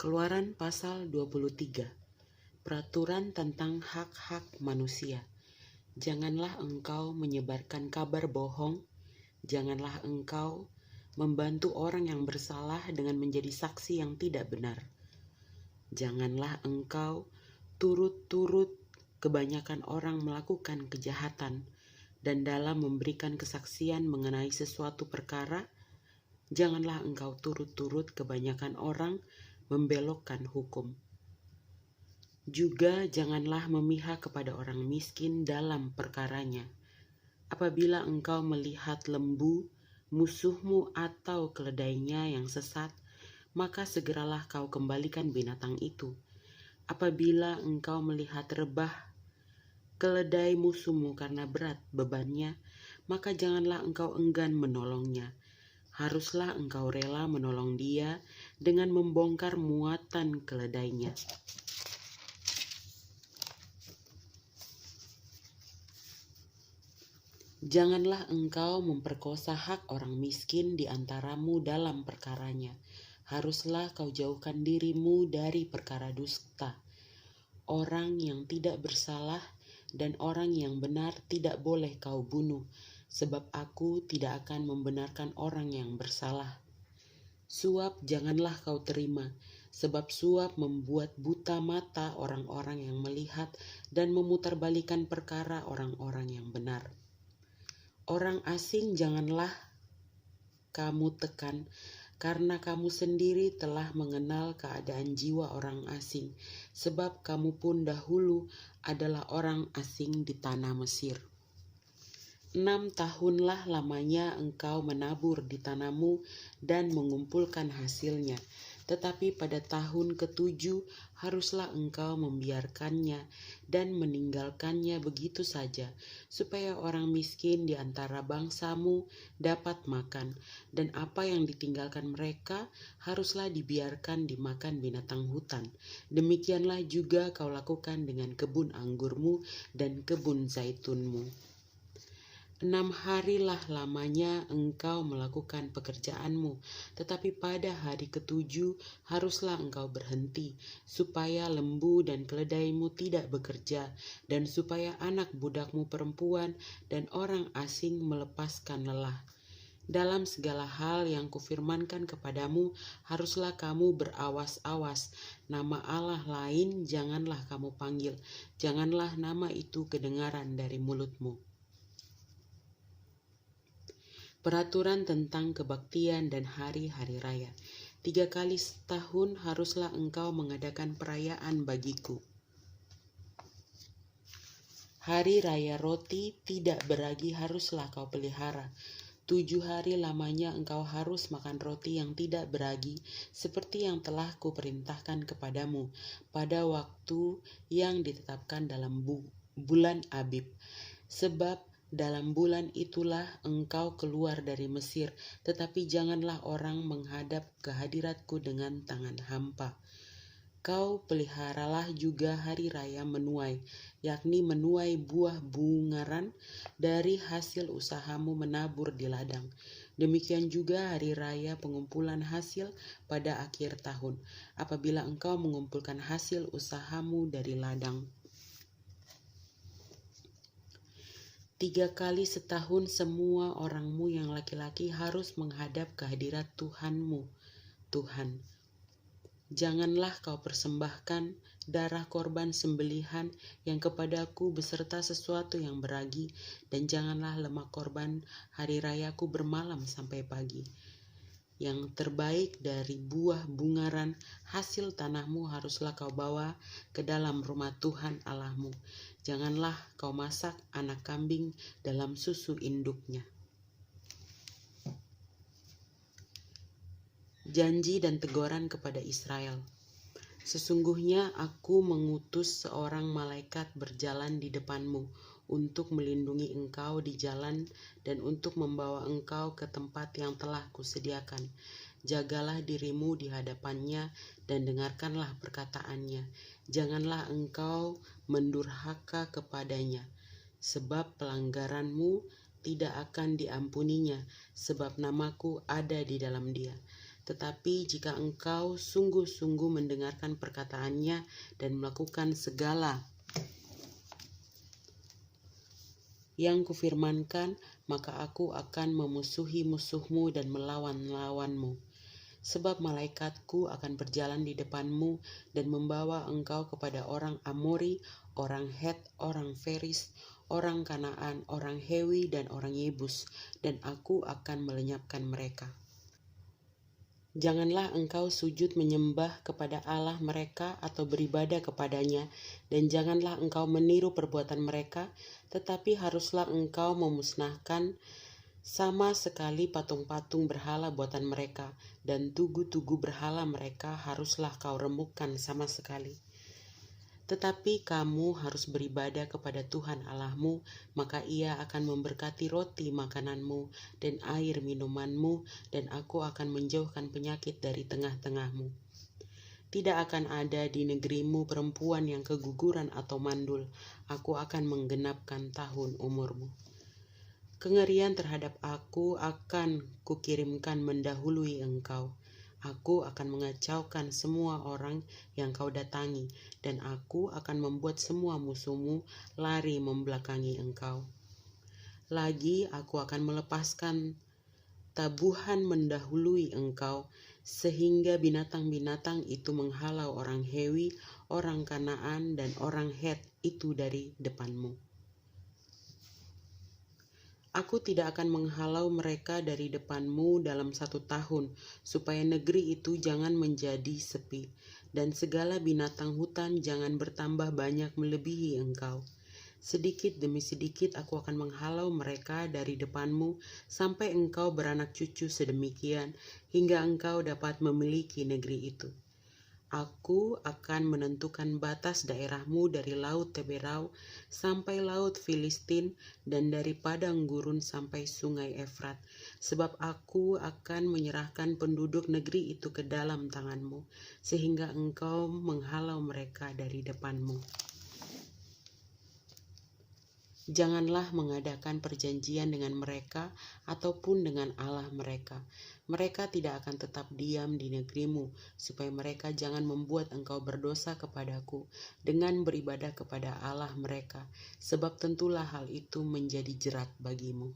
Keluaran pasal 23. Peraturan tentang hak-hak manusia. Janganlah engkau menyebarkan kabar bohong, janganlah engkau membantu orang yang bersalah dengan menjadi saksi yang tidak benar. Janganlah engkau turut-turut kebanyakan orang melakukan kejahatan, dan dalam memberikan kesaksian mengenai sesuatu perkara, janganlah engkau turut-turut kebanyakan orang membelokkan hukum. Juga janganlah memihak kepada orang miskin dalam perkaranya. Apabila engkau melihat lembu, musuhmu atau keledainya yang sesat, maka segeralah kau kembalikan binatang itu. Apabila engkau melihat rebah keledai musuhmu karena berat bebannya, maka janganlah engkau enggan menolongnya. Haruslah engkau rela menolong dia dengan membongkar muatan keledainya. Janganlah engkau memperkosa hak orang miskin di antaramu dalam perkaranya. Haruslah kau jauhkan dirimu dari perkara dusta. Orang yang tidak bersalah dan orang yang benar tidak boleh kau bunuh, sebab aku tidak akan membenarkan orang yang bersalah. Suap janganlah kau terima, sebab suap membuat buta mata orang-orang yang melihat dan memutarbalikan perkara orang-orang yang benar. Orang asing janganlah kamu tekan, karena kamu sendiri telah mengenal keadaan jiwa orang asing, sebab kamu pun dahulu adalah orang asing di tanah Mesir. 6 tahunlah lamanya engkau menabur di tanahmu dan mengumpulkan hasilnya. Tetapi pada tahun ke-7 haruslah engkau membiarkannya dan meninggalkannya begitu saja, supaya orang miskin di antara bangsamu dapat makan, dan apa yang ditinggalkan mereka haruslah dibiarkan dimakan binatang hutan. Demikianlah juga kau lakukan dengan kebun anggurmu dan kebun zaitunmu. 6 harilah lamanya engkau melakukan pekerjaanmu, tetapi pada hari ke-7 haruslah engkau berhenti, supaya lembu dan keledaimu tidak bekerja, dan supaya anak budakmu perempuan dan orang asing melepaskan lelah. Dalam segala hal yang kufirmankan kepadamu, haruslah kamu berawas-awas. Nama Allah lain janganlah kamu panggil, janganlah nama itu kedengaran dari mulutmu. Peraturan tentang kebaktian dan hari-hari raya. 3 kali setahun haruslah engkau mengadakan perayaan bagiku. Hari raya roti tidak beragi haruslah kau pelihara. 7 hari lamanya engkau harus makan roti yang tidak beragi, seperti yang telah kuperintahkan kepadamu pada waktu yang ditetapkan dalam bulan Abib. Sebab dalam bulan itulah engkau keluar dari Mesir, tetapi janganlah orang menghadap ke hadiratku dengan tangan hampa. Kau peliharalah juga hari raya menuai, yakni menuai buah bungaran dari hasil usahamu menabur di ladang. Demikian juga hari raya pengumpulan hasil pada akhir tahun, apabila engkau mengumpulkan hasil usahamu dari ladang. 3 kali setahun semua orangmu yang laki-laki harus menghadap ke hadirat Tuhanmu, Tuhan. Janganlah kau persembahkan darah korban sembelihan yang kepadaku beserta sesuatu yang beragi, dan janganlah lemak korban hari rayaku bermalam sampai pagi. Yang terbaik dari buah bungaran hasil tanahmu haruslah kau bawa ke dalam rumah Tuhan Allahmu. Janganlah kau masak anak kambing dalam susu induknya. Janji dan teguran kepada Israel. Sesungguhnya aku mengutus seorang malaikat berjalan di depanmu untuk melindungi engkau di jalan dan untuk membawa engkau ke tempat yang telah kusediakan. Jagalah dirimu di hadapannya dan dengarkanlah perkataannya. Janganlah engkau mendurhaka kepadanya, sebab pelanggaranmu tidak akan diampuninya, sebab namaku ada di dalam dia. Tetapi jika engkau sungguh-sungguh mendengarkan perkataannya dan melakukan segala yang kufirmankan, maka aku akan memusuhi musuhmu dan melawan-lawanmu. Sebab malaikatku akan berjalan di depanmu dan membawa engkau kepada orang Amori, orang Het, orang Feris, orang Kanaan, orang Hewi, dan orang Yebus, dan aku akan melenyapkan mereka. Janganlah engkau sujud menyembah kepada Allah mereka atau beribadah kepadanya, dan janganlah engkau meniru perbuatan mereka, tetapi haruslah engkau memusnahkan sama sekali patung-patung berhala buatan mereka, dan tugu-tugu berhala mereka haruslah kau remukkan sama sekali. Tetapi kamu harus beribadah kepada Tuhan Allahmu, maka Ia akan memberkati roti makananmu dan air minumanmu, dan aku akan menjauhkan penyakit dari tengah-tengahmu. Tidak akan ada di negerimu perempuan yang keguguran atau mandul. Aku akan menggenapkan tahun umurmu. Kengerian terhadap aku akan kukirimkan mendahului engkau. Aku akan mengacaukan semua orang yang kau datangi, dan aku akan membuat semua musuhmu lari membelakangi engkau. Lagi aku akan melepaskan tabuhan mendahului engkau, sehingga binatang-binatang itu menghalau orang Hewi, orang Kanaan, dan orang Het itu dari depanmu. Aku tidak akan menghalau mereka dari depanmu dalam 1 tahun, supaya negeri itu jangan menjadi sepi, dan segala binatang hutan jangan bertambah banyak melebihi engkau. Sedikit demi sedikit aku akan menghalau mereka dari depanmu, sampai engkau beranak cucu sedemikian, hingga engkau dapat memiliki negeri itu. Aku akan menentukan batas daerahmu dari Laut Teberau sampai Laut Filistin, dan dari padang gurun sampai sungai Efrat, sebab aku akan menyerahkan penduduk negeri itu ke dalam tanganmu, sehingga engkau menghalau mereka dari depanmu. Janganlah mengadakan perjanjian dengan mereka ataupun dengan Allah mereka. Mereka tidak akan tetap diam di negerimu, supaya mereka jangan membuat engkau berdosa kepadaku dengan beribadah kepada Allah mereka, sebab tentulah hal itu menjadi jerat bagimu.